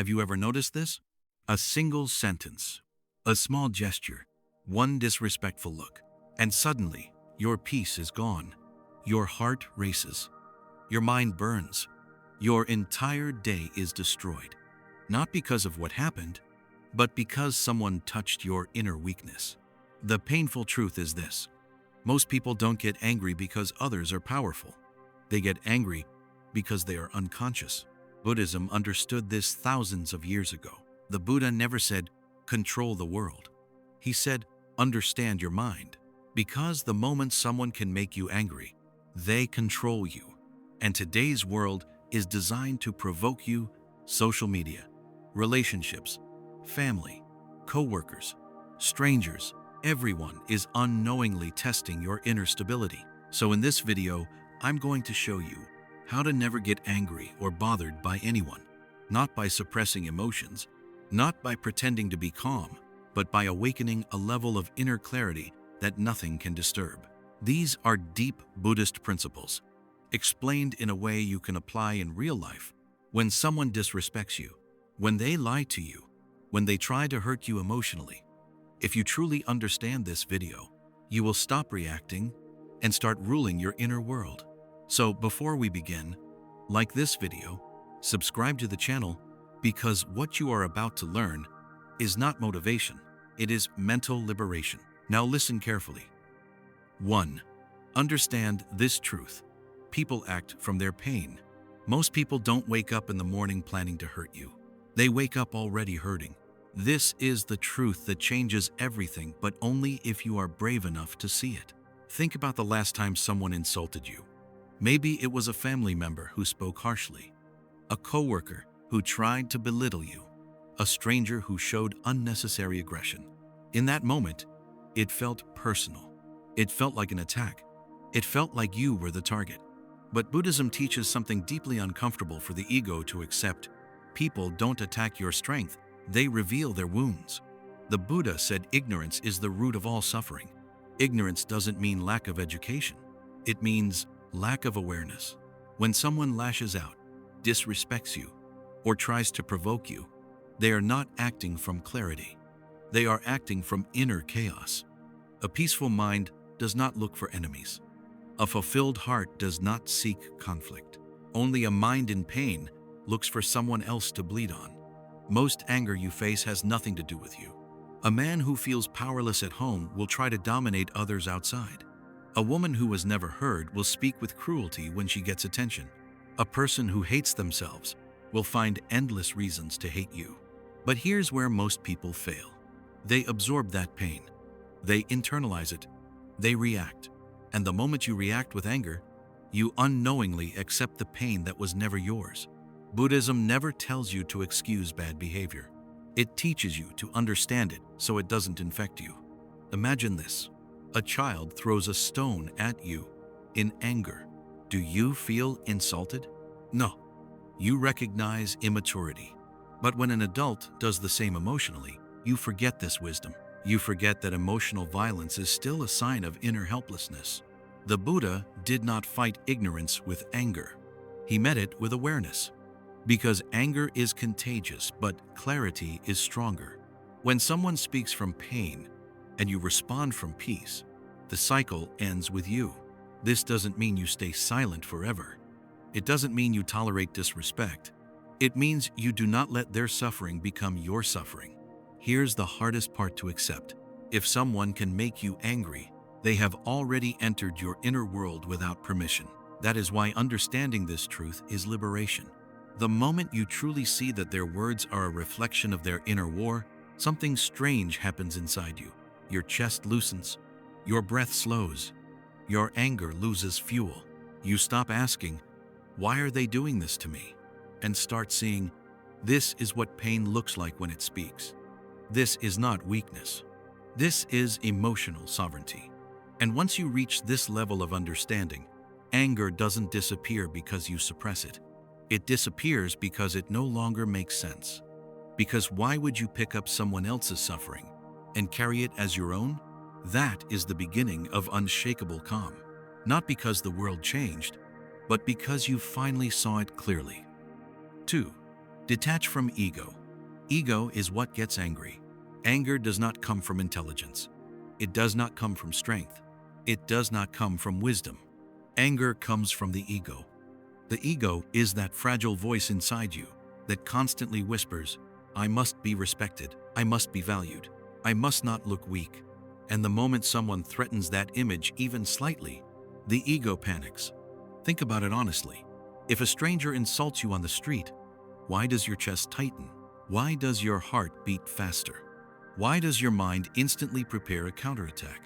Have you ever noticed this? A single sentence, a small gesture, one disrespectful look, and suddenly your peace is gone. Your heart races. Your mind burns. Your entire day is destroyed. Not because of what happened, but because someone touched your inner weakness. The painful truth is this: most people don't get angry because others are powerful. They get angry because they are unconscious. Buddhism understood this thousands of years ago. The Buddha never said, "Control the world." He said, "Understand your mind." Because the moment someone can make you angry, they control you. And today's world is designed to provoke you. Social media, relationships, family, co-workers, strangers, everyone is unknowingly testing your inner stability. So in this video, I'm going to show you how to never get angry or bothered by anyone. Not by suppressing emotions, not by pretending to be calm, but by awakening a level of inner clarity that nothing can disturb. These are deep Buddhist principles, explained in a way you can apply in real life. When someone disrespects you, when they lie to you, when they try to hurt you emotionally, if you truly understand this video, you will stop reacting and start ruling your inner world. So before we begin, like this video, subscribe to the channel, because what you are about to learn is not motivation, it is mental liberation. Now listen carefully. 1. Understand this truth. People act from their pain. Most people don't wake up in the morning planning to hurt you. They wake up already hurting. This is the truth that changes everything, but only if you are brave enough to see it. Think about the last time someone insulted you. Maybe it was a family member who spoke harshly, a coworker who tried to belittle you, a stranger who showed unnecessary aggression. In that moment, it felt personal. It felt like an attack. It felt like you were the target. But Buddhism teaches something deeply uncomfortable for the ego to accept. People don't attack your strength, they reveal their wounds. The Buddha said ignorance is the root of all suffering. Ignorance doesn't mean lack of education. It means lack of awareness. When someone lashes out, disrespects you, or tries to provoke you, they are not acting from clarity. They are acting from inner chaos. A peaceful mind does not look for enemies. A fulfilled heart does not seek conflict. Only a mind in pain looks for someone else to bleed on. Most anger you face has nothing to do with you. A man who feels powerless at home will try to dominate others outside. A woman who was never heard will speak with cruelty when she gets attention. A person who hates themselves will find endless reasons to hate you. But here's where most people fail. They absorb that pain. They internalize it. They react. And the moment you react with anger, you unknowingly accept the pain that was never yours. Buddhism never tells you to excuse bad behavior. It teaches you to understand it so it doesn't infect you. Imagine this. A child throws a stone at you in anger. Do you feel insulted? No. You recognize immaturity. But when an adult does the same emotionally, you forget this wisdom. You forget that emotional violence is still a sign of inner helplessness. The Buddha did not fight ignorance with anger. He met it with awareness. Because anger is contagious, but clarity is stronger. When someone speaks from pain and you respond from peace, the cycle ends with you. This doesn't mean you stay silent forever. It doesn't mean you tolerate disrespect. It means you do not let their suffering become your suffering. Here's the hardest part to accept. If someone can make you angry, they have already entered your inner world without permission. That is why understanding this truth is liberation. The moment you truly see that their words are a reflection of their inner war, something strange happens inside you. Your chest loosens. Your breath slows. Your anger loses fuel. You stop asking, "Why are they doing this to me?" and start seeing, this is what pain looks like when it speaks. This is not weakness. This is emotional sovereignty. And once you reach this level of understanding, anger doesn't disappear because you suppress it. It disappears because it no longer makes sense. Because why would you pick up someone else's suffering and carry it as your own? That is the beginning of unshakable calm. Not because the world changed, but because you finally saw it clearly. 2. Detach from ego. Ego is what gets angry. Anger does not come from intelligence. It does not come from strength. It does not come from wisdom. Anger comes from the ego. The ego is that fragile voice inside you that constantly whispers, I must be respected, I must be valued, I must not look weak. And the moment someone threatens that image even slightly, the ego panics. Think about it honestly. If a stranger insults you on the street, why does your chest tighten? Why does your heart beat faster? Why does your mind instantly prepare a counterattack?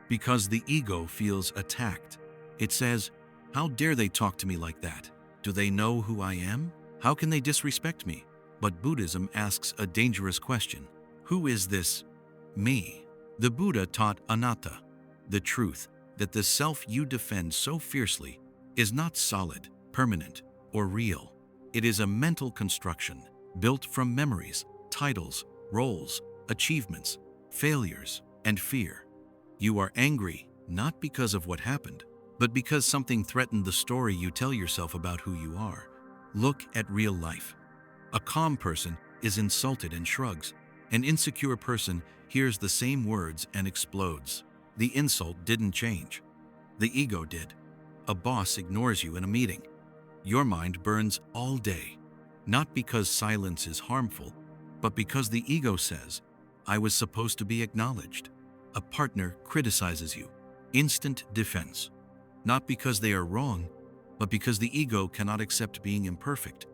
Because the ego feels attacked. It says, how dare they talk to me like that? Do they know who I am? How can they disrespect me? But Buddhism asks a dangerous question. Who is this me? The Buddha taught anatta, the truth that the self you defend so fiercely is not solid, permanent, or real. It is a mental construction built from memories, titles, roles, achievements, failures, and fear. You are angry not because of what happened, but because something threatened the story you tell yourself about who you are. Look at real life. A calm person is insulted and shrugs. An insecure person hears the same words and explodes. The insult didn't change. The ego did. A boss ignores you in a meeting. Your mind burns all day, not because silence is harmful, but because the ego says, I was supposed to be acknowledged. A partner criticizes you. Instant defense. Not because they are wrong, but because the ego cannot accept being imperfect.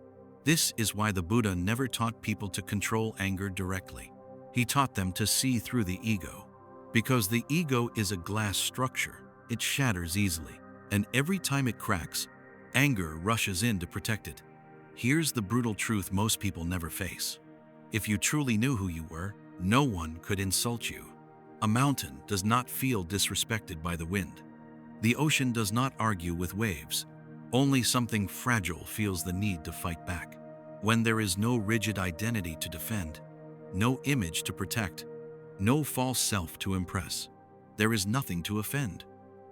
This is why the Buddha never taught people to control anger directly. He taught them to see through the ego. Because the ego is a glass structure, it shatters easily, and every time it cracks, anger rushes in to protect it. Here's the brutal truth most people never face. If you truly knew who you were, no one could insult you. A mountain does not feel disrespected by the wind. The ocean does not argue with waves. Only something fragile feels the need to fight back. When there is no rigid identity to defend, no image to protect, no false self to impress, there is nothing to offend.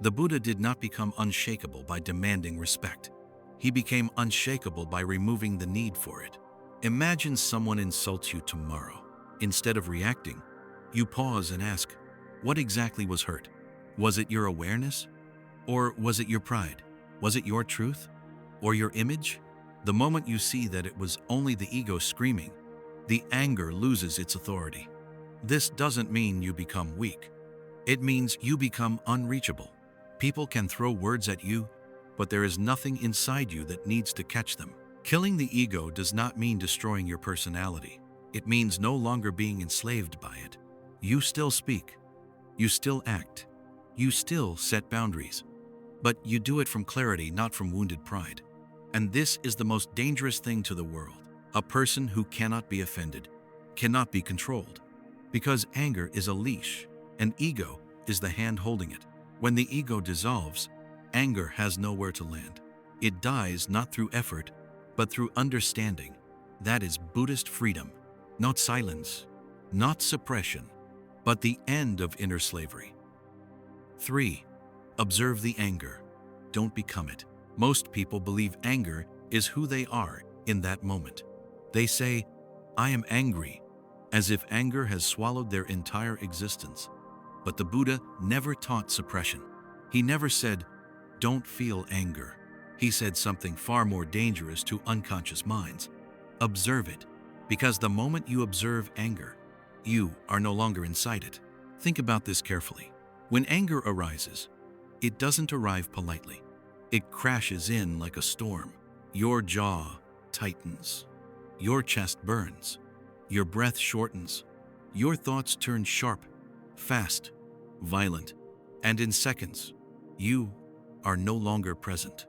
The Buddha did not become unshakable by demanding respect. He became unshakable by removing the need for it. Imagine someone insults you tomorrow. Instead of reacting, you pause and ask, what exactly was hurt? Was it your awareness? Or was it your pride? Was it your truth? Or your image? The moment you see that it was only the ego screaming, the anger loses its authority. This doesn't mean you become weak. It means you become unreachable. People can throw words at you, but there is nothing inside you that needs to catch them. Killing the ego does not mean destroying your personality. It means no longer being enslaved by it. You still speak. You still act. You still set boundaries. But you do it from clarity, not from wounded pride. And this is the most dangerous thing to the world. A person who cannot be offended, cannot be controlled. Because anger is a leash, and ego is the hand holding it. When the ego dissolves, anger has nowhere to land. It dies not through effort, but through understanding. That is Buddhist freedom. Not silence, not suppression, but the end of inner slavery. 3. Observe the anger. Don't become it. Most people believe anger is who they are in that moment. They say, I am angry, as if anger has swallowed their entire existence. But the Buddha never taught suppression. He never said, don't feel anger. He said something far more dangerous to unconscious minds. Observe it, because the moment you observe anger, you are no longer inside it. Think about this carefully. When anger arises, it doesn't arrive politely. It crashes in like a storm. Your jaw tightens. Your chest burns. Your breath shortens. Your thoughts turn sharp, fast, violent, and in seconds, you are no longer present.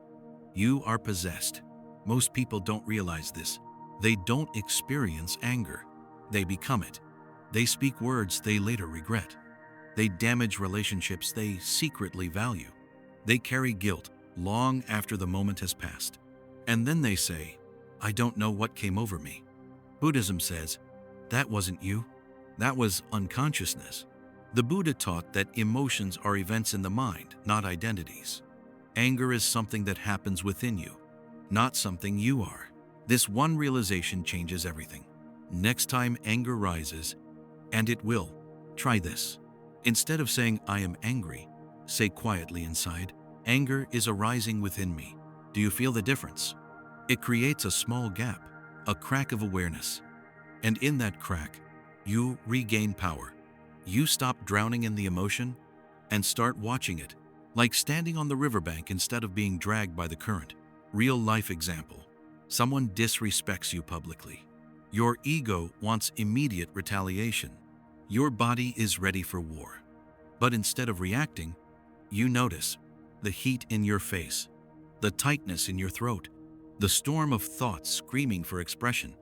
You are possessed. Most people don't realize this. They don't experience anger. They become it. They speak words they later regret. They damage relationships they secretly value. They carry guilt long after the moment has passed. And then they say, I don't know what came over me. Buddhism says, that wasn't you. That was unconsciousness. The Buddha taught that emotions are events in the mind, not identities. Anger is something that happens within you, not something you are. This one realization changes everything. Next time anger rises, and it will, try this. Instead of saying, "I am angry," say quietly inside, "Anger is arising within me." Do you feel the difference? It creates a small gap, a crack of awareness. And in that crack, you regain power. You stop drowning in the emotion and start watching it, like standing on the riverbank instead of being dragged by the current. Real life example. Someone disrespects you publicly. Your ego wants immediate retaliation. Your body is ready for war. But instead of reacting, you notice the heat in your face, the tightness in your throat, the storm of thoughts screaming for expression.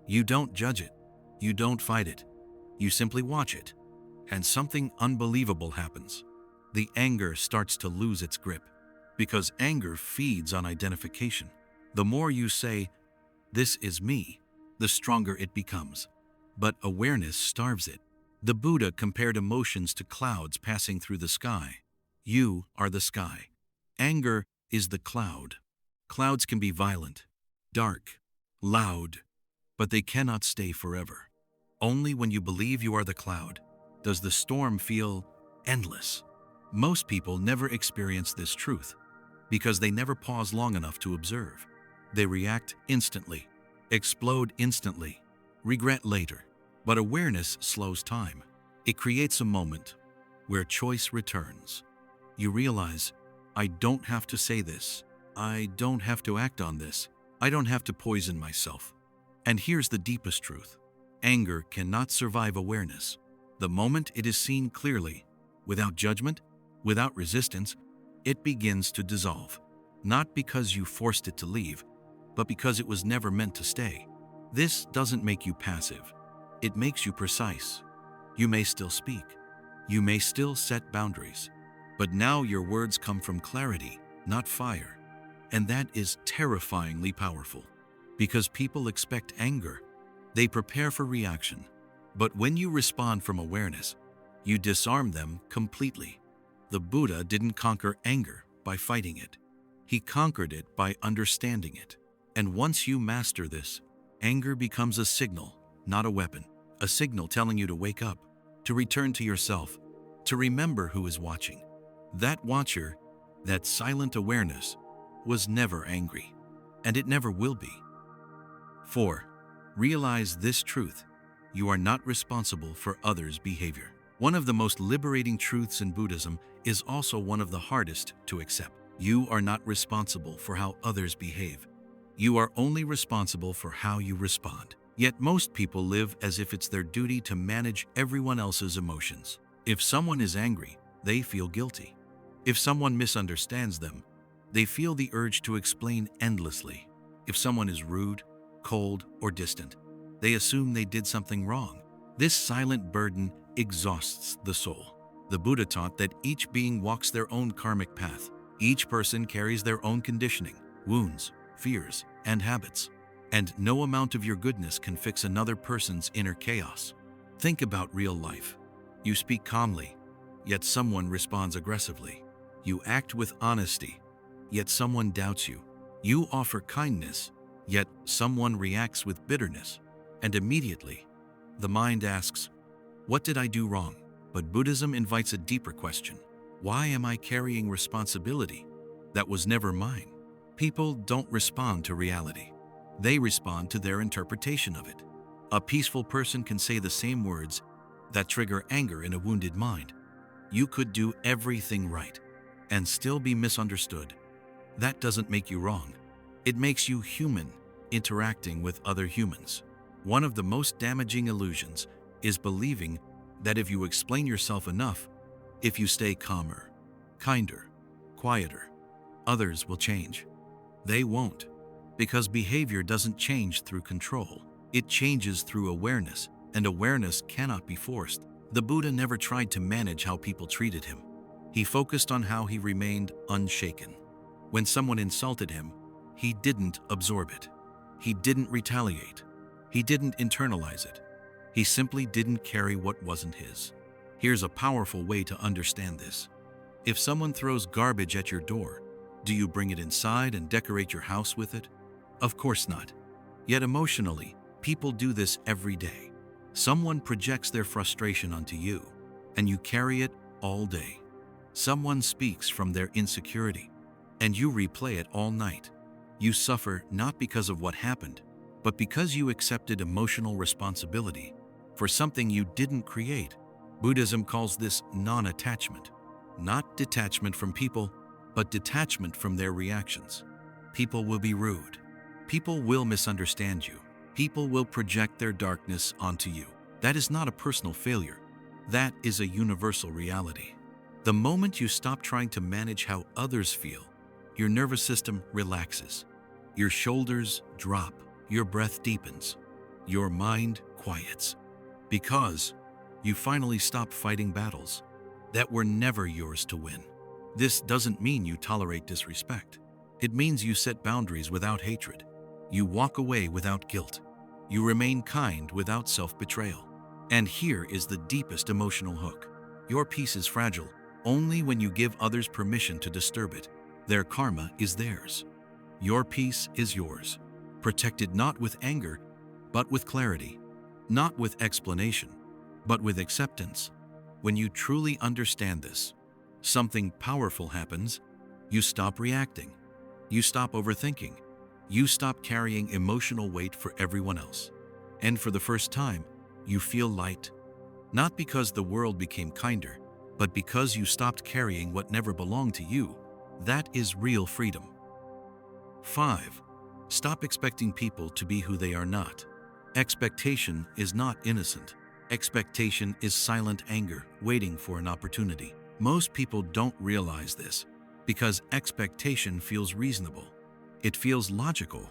You don't judge it. You don't fight it. You simply watch it. And something unbelievable happens. The anger starts to lose its grip, because anger feeds on identification. The more you say, "This is me," the stronger it becomes. But awareness starves it. The Buddha compared emotions to clouds passing through the sky. You are the sky. Anger is the cloud. Clouds can be violent, dark, loud, but they cannot stay forever. Only when you believe you are the cloud does the storm feel endless. Most people never experience this truth because they never pause long enough to observe. They react instantly, explode instantly, regret later. But awareness slows time. It creates a moment where choice returns. You realize, I don't have to say this. I don't have to act on this. I don't have to poison myself. And here's the deepest truth. Anger cannot survive awareness. The moment it is seen clearly, without judgment, without resistance, it begins to dissolve. Not because you forced it to leave, but because it was never meant to stay. This doesn't make you passive. It makes you precise. You may still speak. You may still set boundaries. But now your words come from clarity, not fire. And that is terrifyingly powerful. Because people expect anger. They prepare for reaction. But when you respond from awareness, you disarm them completely. The Buddha didn't conquer anger by fighting it. He conquered it by understanding it. And once you master this, anger becomes a signal, not a weapon. A signal telling you to wake up, to return to yourself, to remember who is watching. That watcher, that silent awareness, was never angry, and it never will be. 4. Realize this truth. You are not responsible for others' behavior. One of the most liberating truths in Buddhism is also one of the hardest to accept. You are not responsible for how others behave. You are only responsible for how you respond. Yet most people live as if it's their duty to manage everyone else's emotions. If someone is angry, they feel guilty. If someone misunderstands them, they feel the urge to explain endlessly. If someone is rude, cold, or distant, they assume they did something wrong. This silent burden exhausts the soul. The Buddha taught that each being walks their own karmic path. Each person carries their own conditioning, wounds, fears, and habits. And no amount of your goodness can fix another person's inner chaos. Think about real life. You speak calmly, yet someone responds aggressively. You act with honesty, yet someone doubts you. You offer kindness, yet someone reacts with bitterness. And immediately, the mind asks, what did I do wrong? But Buddhism invites a deeper question. Why am I carrying responsibility that was never mine? People don't respond to reality. They respond to their interpretation of it. A peaceful person can say the same words that trigger anger in a wounded mind. You could do everything right and still be misunderstood. That doesn't make you wrong. It makes you human, interacting with other humans. One of the most damaging illusions is believing that if you explain yourself enough, if you stay calmer, kinder, quieter, others will change. They won't. Because behavior doesn't change through control. It changes through awareness, and awareness cannot be forced. The Buddha never tried to manage how people treated him. He focused on how he remained unshaken. When someone insulted him, he didn't absorb it. He didn't retaliate. He didn't internalize it. He simply didn't carry what wasn't his. Here's a powerful way to understand this. If someone throws garbage at your door, do you bring it inside and decorate your house with it? Of course not. Yet emotionally, people do this every day. Someone projects their frustration onto you, and you carry it all day. Someone speaks from their insecurity, and you replay it all night. You suffer not because of what happened, but because you accepted emotional responsibility for something you didn't create. Buddhism calls this non-attachment. Not detachment from people, but detachment from their reactions. People will be rude. People will misunderstand you. People will project their darkness onto you. That is not a personal failure. That is a universal reality. The moment you stop trying to manage how others feel, your nervous system relaxes. Your shoulders drop. Your breath deepens. Your mind quiets. Because you finally stop fighting battles that were never yours to win. This doesn't mean you tolerate disrespect. It means you set boundaries without hatred. You walk away without guilt. You remain kind without self-betrayal. And here is the deepest emotional hook. Your peace is fragile only when you give others permission to disturb it. Their karma is theirs. Your peace is yours, protected not with anger, but with clarity, not with explanation, but with acceptance. When you truly understand this, something powerful happens. You stop reacting. You stop overthinking. You stop carrying emotional weight for everyone else. And for the first time, you feel light. Not because the world became kinder, but because you stopped carrying what never belonged to you. That is real freedom. 5. Stop expecting people to be who they are not. Expectation is not innocent. Expectation is silent anger waiting for an opportunity. Most people don't realize this because expectation feels reasonable. It feels logical.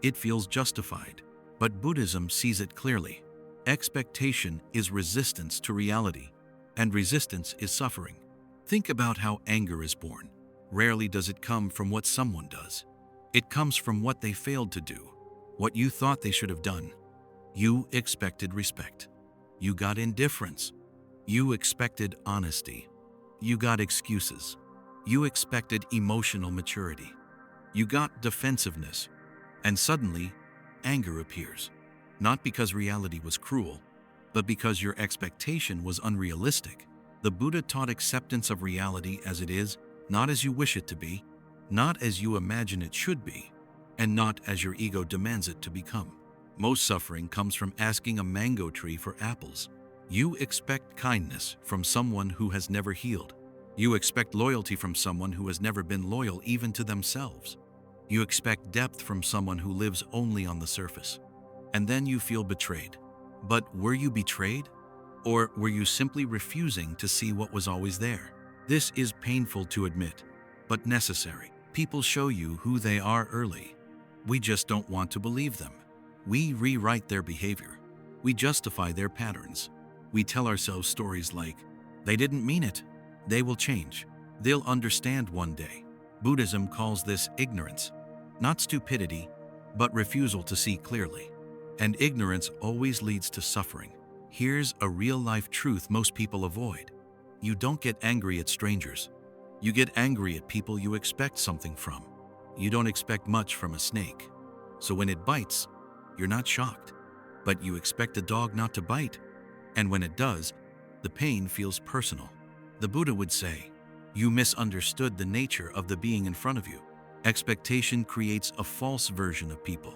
It feels justified. But Buddhism sees it clearly. Expectation is resistance to reality, and resistance is suffering. Think about how anger is born. Rarely does it come from what someone does. It comes from what they failed to do, what you thought they should have done. You expected respect. You got indifference. You expected honesty. You got excuses. You expected emotional maturity. You got defensiveness. And suddenly, anger appears. Not because reality was cruel, but because your expectation was unrealistic. The Buddha taught acceptance of reality as it is, not as you wish it to be, not as you imagine it should be, and not as your ego demands it to become. Most suffering comes from asking a mango tree for apples. You expect kindness from someone who has never healed. You expect loyalty from someone who has never been loyal even to themselves. You expect depth from someone who lives only on the surface. And then you feel betrayed. But were you betrayed? Or were you simply refusing to see what was always there? This is painful to admit, but necessary. People show you who they are early. We just don't want to believe them. We rewrite their behavior. We justify their patterns. We tell ourselves stories like, they didn't mean it. They will change. They'll understand one day. Buddhism calls this ignorance, not stupidity, but refusal to see clearly. And ignorance always leads to suffering. Here's a real-life truth most people avoid. You don't get angry at strangers. You get angry at people you expect something from. You don't expect much from a snake. So when it bites, you're not shocked. But you expect a dog not to bite. And when it does, the pain feels personal. The Buddha would say, you misunderstood the nature of the being in front of you. Expectation creates a false version of people,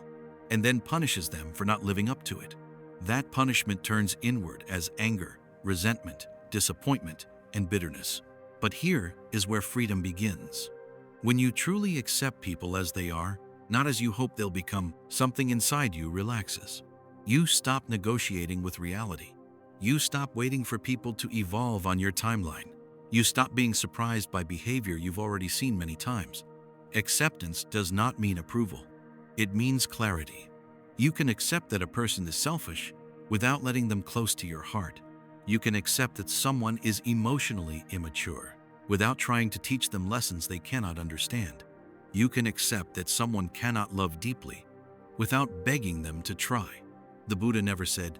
and then punishes them for not living up to it. That punishment turns inward as anger, resentment, disappointment, and bitterness. But here is where freedom begins. When you truly accept people as they are, not as you hope they'll become, something inside you relaxes. You stop negotiating with reality. You stop waiting for people to evolve on your timeline. You stop being surprised by behavior you've already seen many times. Acceptance does not mean approval. It means clarity. You can accept that a person is selfish without letting them close to your heart. You can accept that someone is emotionally immature without trying to teach them lessons they cannot understand. You can accept that someone cannot love deeply without begging them to try. The Buddha never said,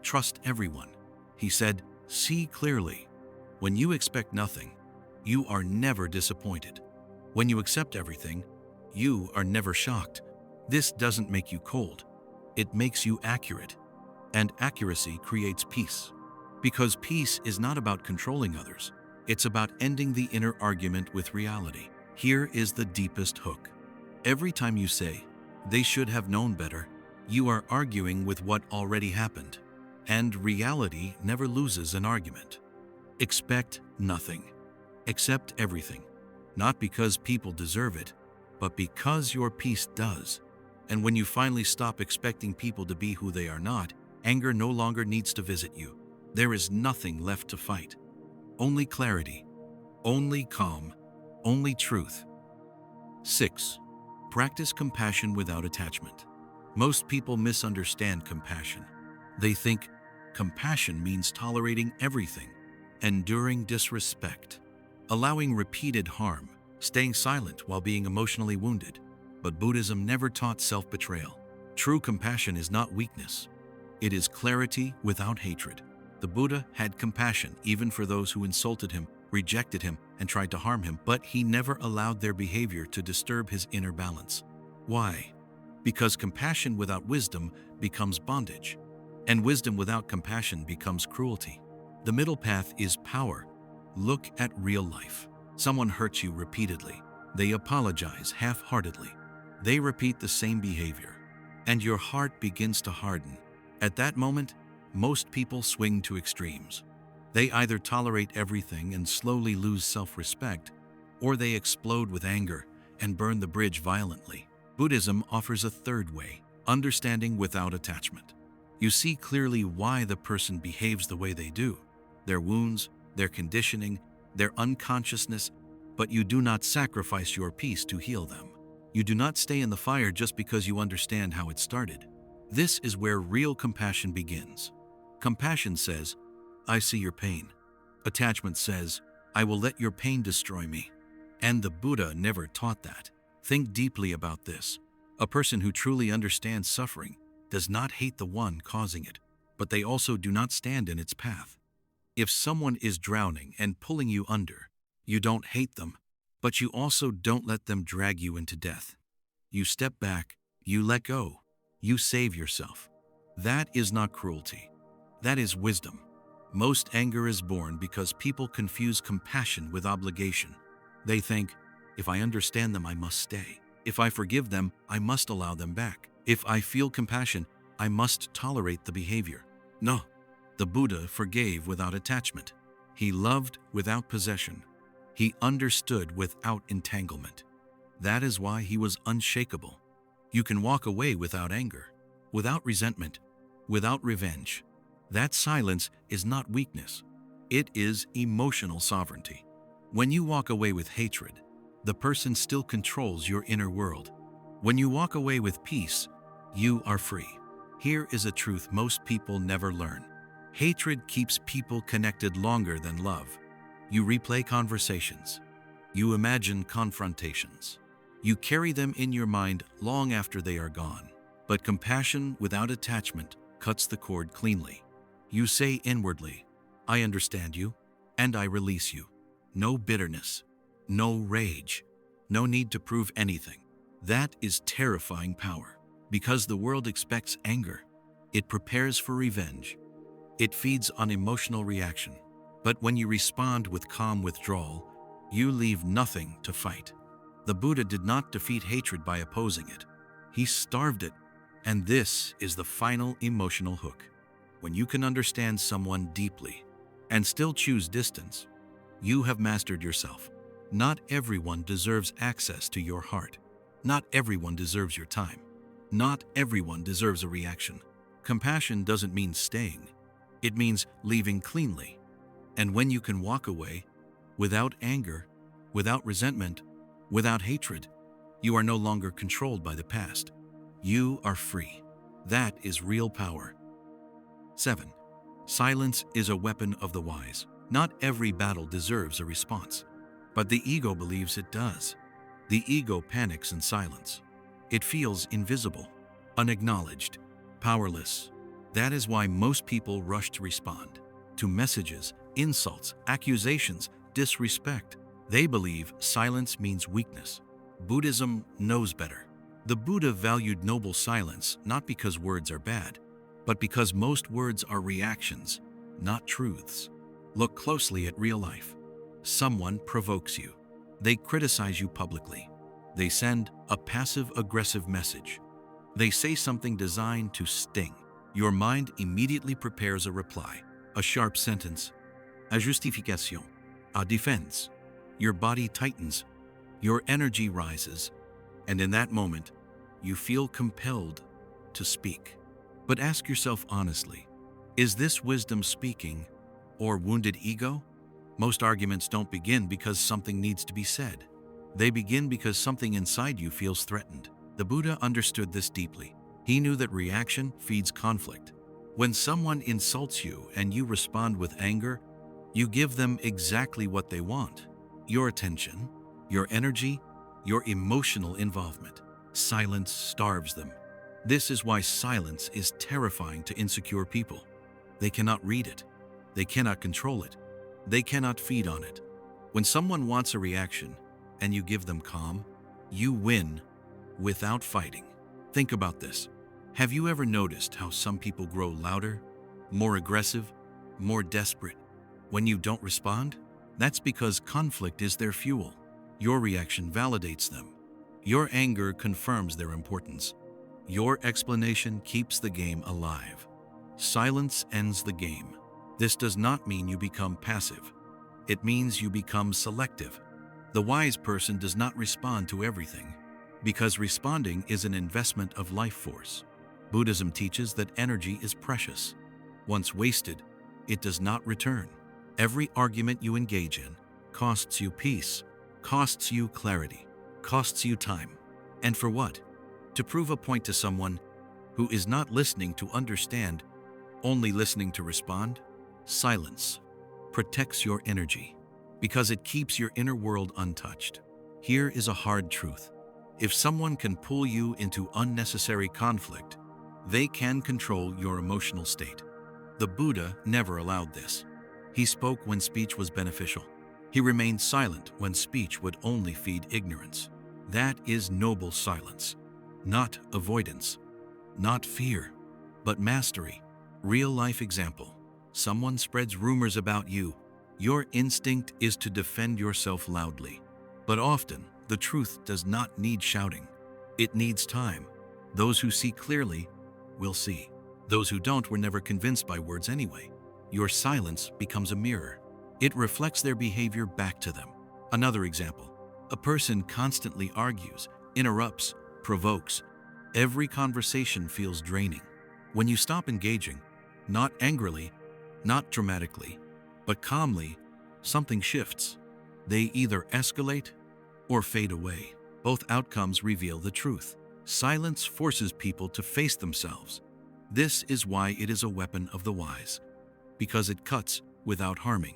trust everyone. He said, see clearly. When you expect nothing, you are never disappointed. When you accept everything, you are never shocked. This doesn't make you cold. It makes you accurate. And accuracy creates peace. Because peace is not about controlling others. It's about ending the inner argument with reality. Here is the deepest hook. Every time you say, "They should have known better," you are arguing with what already happened. And reality never loses an argument. Expect nothing. Accept everything. Not because people deserve it, but because your peace does. And when you finally stop expecting people to be who they are not, anger no longer needs to visit you. There is nothing left to fight. Only clarity. Only calm. Only truth. 6. Practice compassion without attachment. Most people misunderstand compassion. They think compassion means tolerating everything, enduring disrespect, allowing repeated harm, staying silent while being emotionally wounded. But Buddhism never taught self-betrayal. True compassion is not weakness. It is clarity without hatred. The Buddha had compassion even for those who insulted him, rejected him, and tried to harm him, but he never allowed their behavior to disturb his inner balance. Why? Because compassion without wisdom becomes bondage, and wisdom without compassion becomes cruelty. The middle path is power. Look at real life. Someone hurts you repeatedly. They apologize half-heartedly. They repeat the same behavior, and your heart begins to harden. At that moment, most people swing to extremes. They either tolerate everything and slowly lose self-respect, or they explode with anger and burn the bridge violently. Buddhism offers a third way, understanding without attachment. You see clearly why the person behaves the way they do, their wounds, their conditioning, their unconsciousness, but you do not sacrifice your peace to heal them. You do not stay in the fire just because you understand how it started. This is where real compassion begins. Compassion says, "I see your pain." Attachment says, "I will let your pain destroy me." And the Buddha never taught that. Think deeply about this. A person who truly understands suffering does not hate the one causing it, but they also do not stand in its path. If someone is drowning and pulling you under, you don't hate them, but you also don't let them drag you into death. You step back, you let go, you save yourself. That is not cruelty. That is wisdom. Most anger is born because people confuse compassion with obligation. They think, if I understand them, I must stay. If I forgive them, I must allow them back. If I feel compassion, I must tolerate the behavior. No, the Buddha forgave without attachment. He loved without possession. He understood without entanglement. That is why he was unshakable. You can walk away without anger, without resentment, without revenge. That silence is not weakness. It is emotional sovereignty. When you walk away with hatred, the person still controls your inner world. When you walk away with peace, you are free. Here is a truth most people never learn. Hatred keeps people connected longer than love. You replay conversations. You imagine confrontations. You carry them in your mind long after they are gone. But compassion without attachment cuts the cord cleanly. You say inwardly, "I understand you, and I release you." No bitterness, no rage, no need to prove anything. That is terrifying power. Because the world expects anger, it prepares for revenge. It feeds on emotional reaction. But when you respond with calm withdrawal, you leave nothing to fight. The Buddha did not defeat hatred by opposing it. He starved it. And this is the final emotional hook. When you can understand someone deeply and still choose distance, you have mastered yourself. Not everyone deserves access to your heart. Not everyone deserves your time. Not everyone deserves a reaction. Compassion doesn't mean staying. It means leaving cleanly. And when you can walk away, without anger, without resentment, without hatred, you are no longer controlled by the past. You are free. That is real power. 7. Silence is a weapon of the wise. Not every battle deserves a response, but the ego believes it does. The ego panics in silence. It feels invisible, unacknowledged, powerless. That is why most people rush to respond to messages, insults, accusations, disrespect. They believe silence means weakness. Buddhism knows better. The Buddha valued noble silence not because words are bad, but because most words are reactions, not truths. Look closely at real life. Someone provokes you. They criticize you publicly. They send a passive-aggressive message. They say something designed to sting. Your mind immediately prepares a reply, a sharp sentence, a justification, a defense. Your body tightens, your energy rises, and in that moment, you feel compelled to speak. But ask yourself honestly, is this wisdom speaking or wounded ego? Most arguments don't begin because something needs to be said. They begin because something inside you feels threatened. The Buddha understood this deeply. He knew that reaction feeds conflict. When someone insults you and you respond with anger, you give them exactly what they want: your attention, your energy, your emotional involvement. Silence starves them. This is why silence is terrifying to insecure people. They cannot read it. They cannot control it. They cannot feed on it. When someone wants a reaction and you give them calm, you win without fighting. Think about this. Have you ever noticed how some people grow louder, more aggressive, more desperate when you don't respond? That's because conflict is their fuel. Your reaction validates them. Your anger confirms their importance. Your explanation keeps the game alive. Silence ends the game. This does not mean you become passive. It means you become selective. The wise person does not respond to everything, because responding is an investment of life force. Buddhism teaches that energy is precious. Once wasted, it does not return. Every argument you engage in costs you peace, costs you clarity, costs you time. And for what? To prove a point to someone who is not listening to understand, only listening to respond? Silence protects your energy because it keeps your inner world untouched. Here is a hard truth. If someone can pull you into unnecessary conflict, they can control your emotional state. The Buddha never allowed this. He spoke when speech was beneficial. He remained silent when speech would only feed ignorance. That is noble silence, not avoidance, not fear, but mastery. Real-life example. Someone spreads rumors about you. Your instinct is to defend yourself loudly. But often, the truth does not need shouting. It needs time. Those who see clearly will see. Those who don't were never convinced by words anyway. Your silence becomes a mirror. It reflects their behavior back to them. Another example. A person constantly argues, interrupts, provokes. Every conversation feels draining. When you stop engaging, not angrily, not dramatically, but calmly, something shifts. They either escalate or fade away. Both outcomes reveal the truth. Silence forces people to face themselves. This is why it is a weapon of the wise, because it cuts without harming.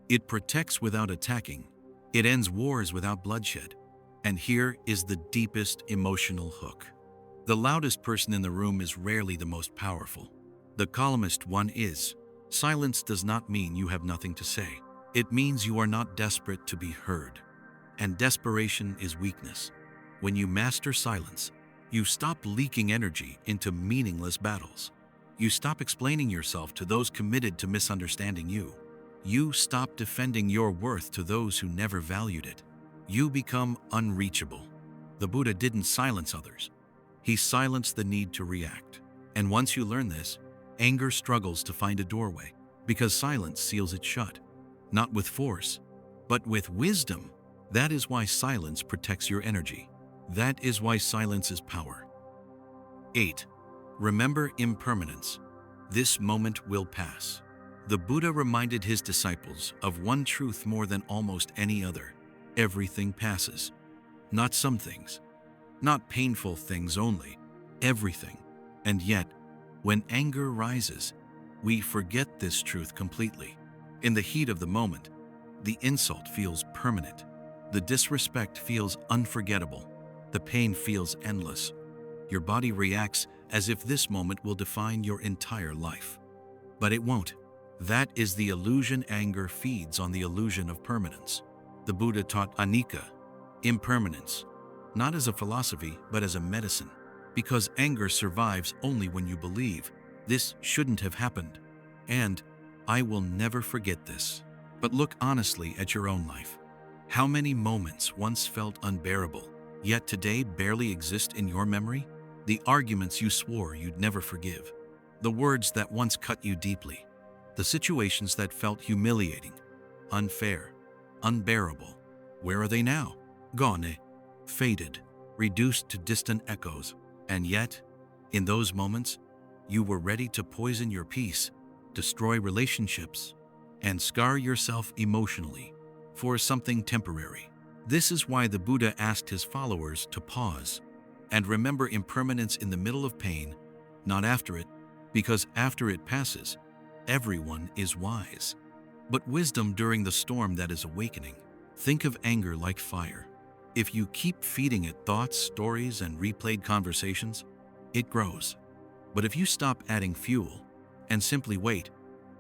It protects without attacking. It ends wars without bloodshed. And here is the deepest emotional hook. The loudest person in the room is rarely the most powerful. The calmest one is. Silence does not mean you have nothing to say. It means you are not desperate to be heard. And desperation is weakness. When you master silence, you stop leaking energy into meaningless battles. You stop explaining yourself to those committed to misunderstanding you. You stop defending your worth to those who never valued it. You become unreachable. The Buddha didn't silence others. He silenced the need to react. And once you learn this, anger struggles to find a doorway, because silence seals it shut. Not with force, but with wisdom. That is why silence protects your energy. That is why silence is power. 8. Remember impermanence. This moment will pass. The Buddha reminded his disciples of one truth more than almost any other. Everything passes. Not some things. Not painful things only. Everything. And yet, when anger rises, we forget this truth completely. In the heat of the moment, the insult feels permanent. The disrespect feels unforgettable. The pain feels endless. Your body reacts as if this moment will define your entire life. But it won't. That is the illusion. Anger feeds on the illusion of permanence. The Buddha taught anicca, impermanence, not as a philosophy, but as a medicine. Because anger survives only when you believe, this shouldn't have happened. And I will never forget this. But look honestly at your own life. How many moments once felt unbearable, yet today barely exist in your memory? The arguments you swore you'd never forgive. The words that once cut you deeply. The situations that felt humiliating, unfair, unbearable. Where are they now? Gone, faded, reduced to distant echoes. And yet, in those moments, you were ready to poison your peace, destroy relationships, and scar yourself emotionally for something temporary. This is why the Buddha asked his followers to pause and remember impermanence in the middle of pain, not after it, because after it passes, everyone is wise. But wisdom during the storm that is awakening. Think of anger like fire. If you keep feeding it thoughts, stories, and replayed conversations, it grows. But if you stop adding fuel and simply wait,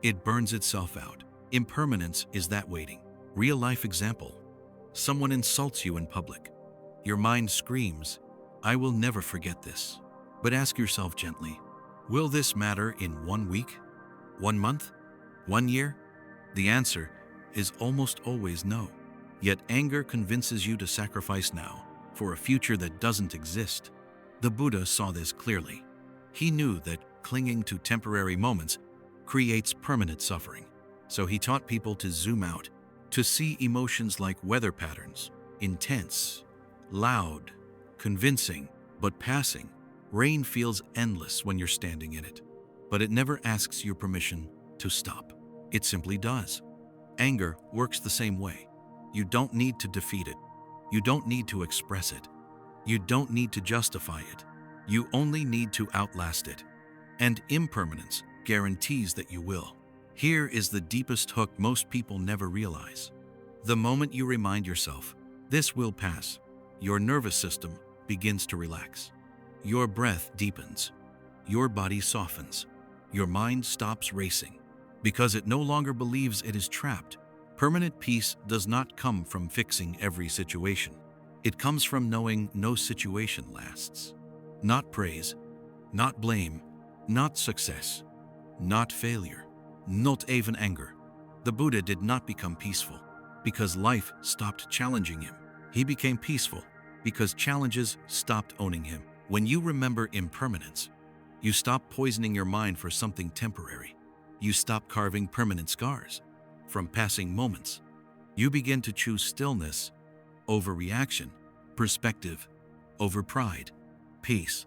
it burns itself out. Impermanence is that waiting. Real-life example. Someone insults you in public. Your mind screams, "I will never forget this." But ask yourself gently, will this matter in 1 week? 1 month? 1 year? The answer is almost always no. Yet anger convinces you to sacrifice now for a future that doesn't exist. The Buddha saw this clearly. He knew that clinging to temporary moments creates permanent suffering. So he taught people to zoom out, to see emotions like weather patterns, intense, loud, convincing, but passing. Rain feels endless when you're standing in it, but it never asks your permission to stop. It simply does. Anger works the same way. You don't need to defeat it. You don't need to express it. You don't need to justify it. You only need to outlast it. And impermanence guarantees that you will. Here is the deepest hook most people never realize. The moment you remind yourself, this will pass, your nervous system begins to relax. Your breath deepens. Your body softens. Your mind stops racing. Because it no longer believes it is trapped. Permanent peace does not come from fixing every situation. It comes from knowing no situation lasts. Not praise, not blame, not success, not failure, not even anger. The Buddha did not become peaceful because life stopped challenging him. He became peaceful because challenges stopped owning him. When you remember impermanence, you stop poisoning your mind for something temporary. You stop carving permanent scars from passing moments. You begin to choose stillness over reaction, perspective over pride, peace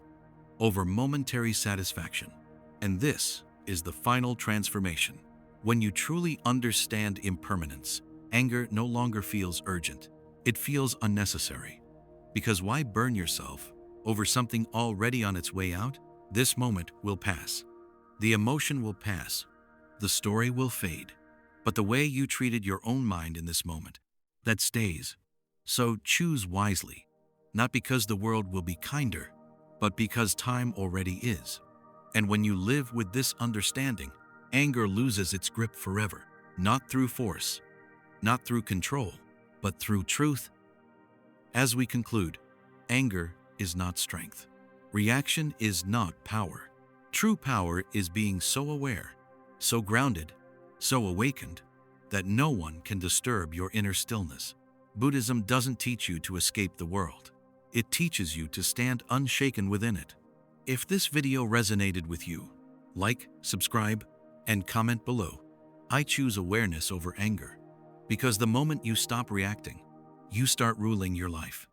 over momentary satisfaction. And this is the final transformation. When you truly understand impermanence, anger no longer feels urgent. It feels unnecessary. Because why burn yourself over something already on its way out? This moment will pass. The emotion will pass. The story will fade. But the way you treated your own mind in this moment, that stays. So choose wisely, not because the world will be kinder, but because time already is. And when you live with this understanding, anger loses its grip forever, not through force, not through control, but through truth. As we conclude, anger is not strength. Reaction is not power. True power is being so aware, so grounded, so awakened, that no one can disturb your inner stillness. Buddhism doesn't teach you to escape the world. It teaches you to stand unshaken within it. If this video resonated with you, like, subscribe, and comment below. I choose awareness over anger, because the moment you stop reacting, you start ruling your life.